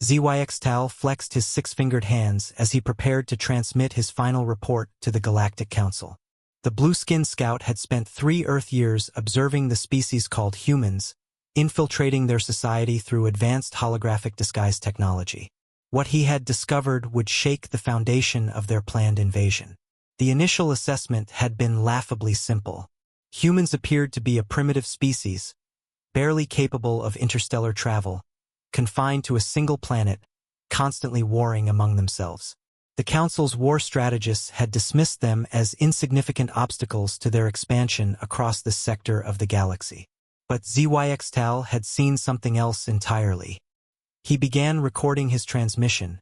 SpaceOper flexed his six-fingered hands as he prepared to transmit his final report to the Galactic Council. The blue-skinned scout had spent 3 Earth years observing the species called humans, infiltrating their society through advanced holographic disguise technology. What he had discovered would shake the foundation of their planned invasion. The initial assessment had been laughably simple. Humans appeared to be a primitive species, barely capable of interstellar travel, confined to a single planet, constantly warring among themselves. The Council's war strategists had dismissed them as insignificant obstacles to their expansion across this sector of the galaxy. But SpaceOper had seen something else entirely. He began recording his transmission,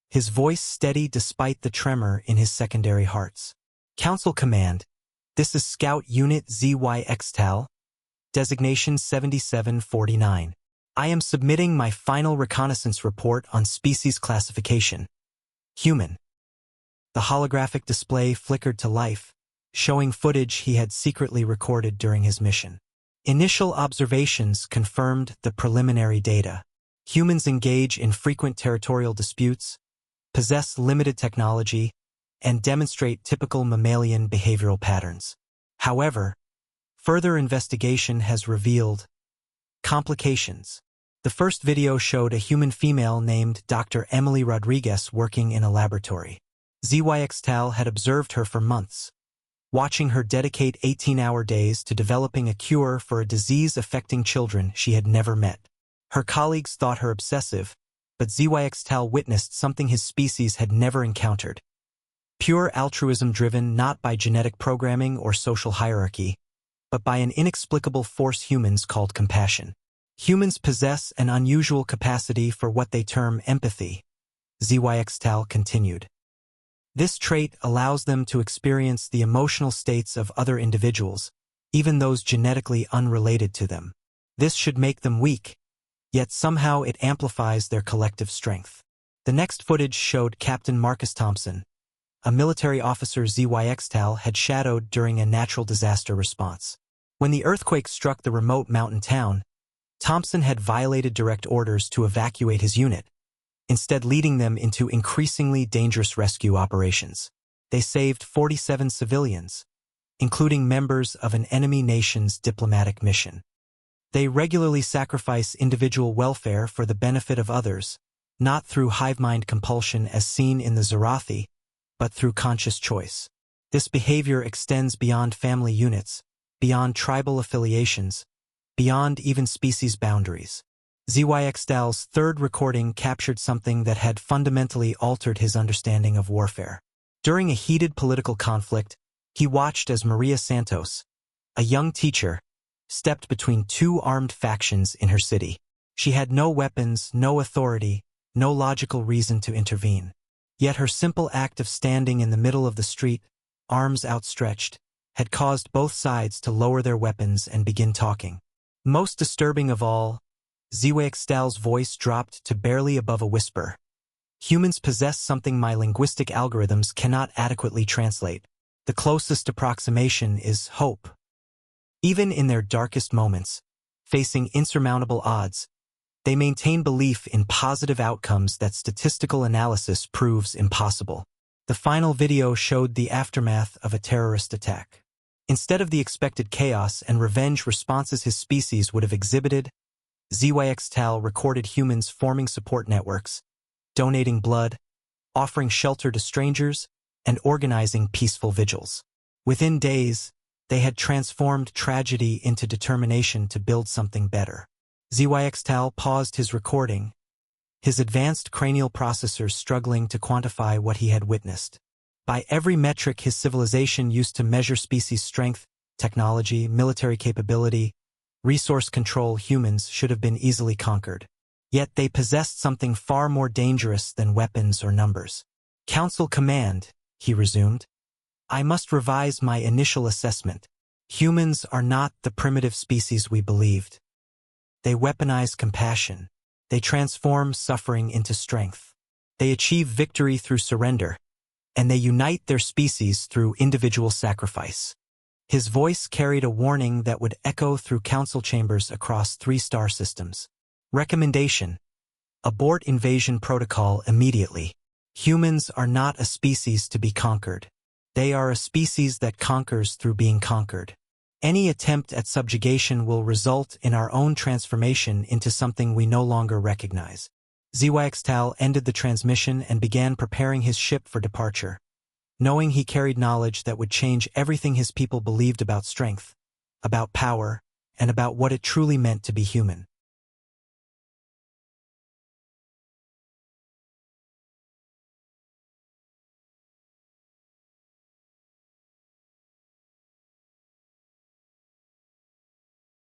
his voice steady despite the tremor in his secondary hearts. Council Command, this is Scout Unit SpaceOper, designation 7749. I am submitting my final reconnaissance report on species classification. Human. The holographic display flickered to life, showing footage he had secretly recorded during his mission. Initial observations confirmed the preliminary data. Humans engage in frequent territorial disputes, possess limited technology, and demonstrate typical mammalian behavioral patterns. However, further investigation has revealed complications. The first video showed a human female named Dr. Emily Rodriguez working in a laboratory. SpaceOper had observed her for months, watching her dedicate 18-hour days to developing a cure for a disease affecting children she had never met. Her colleagues thought her obsessive, but SpaceOper witnessed something his species had never encountered. Pure altruism driven not by genetic programming or social hierarchy, but by an inexplicable force humans called compassion. Humans possess an unusual capacity for what they term empathy, SpaceOper continued. This trait allows them to experience the emotional states of other individuals, even those genetically unrelated to them. This should make them weak, yet somehow it amplifies their collective strength. The next footage showed Captain Marcus Thompson, a military officer SpaceOper had shadowed during a natural disaster response. When the earthquake struck the remote mountain town, Thompson had violated direct orders to evacuate his unit, instead leading them into increasingly dangerous rescue operations. They saved 47 civilians, including members of an enemy nation's diplomatic mission. They regularly sacrifice individual welfare for the benefit of others, not through hive mind compulsion as seen in the Zarathi, but through conscious choice. This behavior extends beyond family units, beyond tribal affiliations, beyond even species boundaries. SpaceOper's third recording captured something that had fundamentally altered his understanding of warfare. During a heated political conflict, he watched as Maria Santos, a young teacher, stepped between 2 armed factions in her city. She had no weapons, no authority, no logical reason to intervene. Yet her simple act of standing in the middle of the street, arms outstretched, had caused both sides to lower their weapons and begin talking. Most disturbing of all, SpaceOper's voice dropped to barely above a whisper. Humans possess something my linguistic algorithms cannot adequately translate. The closest approximation is hope. Even in their darkest moments, facing insurmountable odds, they maintain belief in positive outcomes that statistical analysis proves impossible. The final video showed the aftermath of a terrorist attack. Instead of the expected chaos and revenge responses his species would have exhibited, SpaceOper recorded humans forming support networks, donating blood, offering shelter to strangers, and organizing peaceful vigils. Within days, they had transformed tragedy into determination to build something better. SpaceOper paused his recording, his advanced cranial processors struggling to quantify what he had witnessed. By every metric his civilization used to measure species strength, technology, military capability, resource control, humans should have been easily conquered. Yet they possessed something far more dangerous than weapons or numbers. Council Command, he resumed. I must revise my initial assessment. Humans are not the primitive species we believed. They weaponize compassion. They transform suffering into strength. They achieve victory through surrender, and they unite their species through individual sacrifice. His voice carried a warning that would echo through council chambers across 3 star systems. Recommendation: Abort invasion protocol immediately. Humans are not a species to be conquered. They are a species that conquers through being conquered. Any attempt at subjugation will result in our own transformation into something we no longer recognize. Zhuangtal ended the transmission and began preparing his ship for departure, knowing he carried knowledge that would change everything his people believed about strength, about power, and about what it truly meant to be human.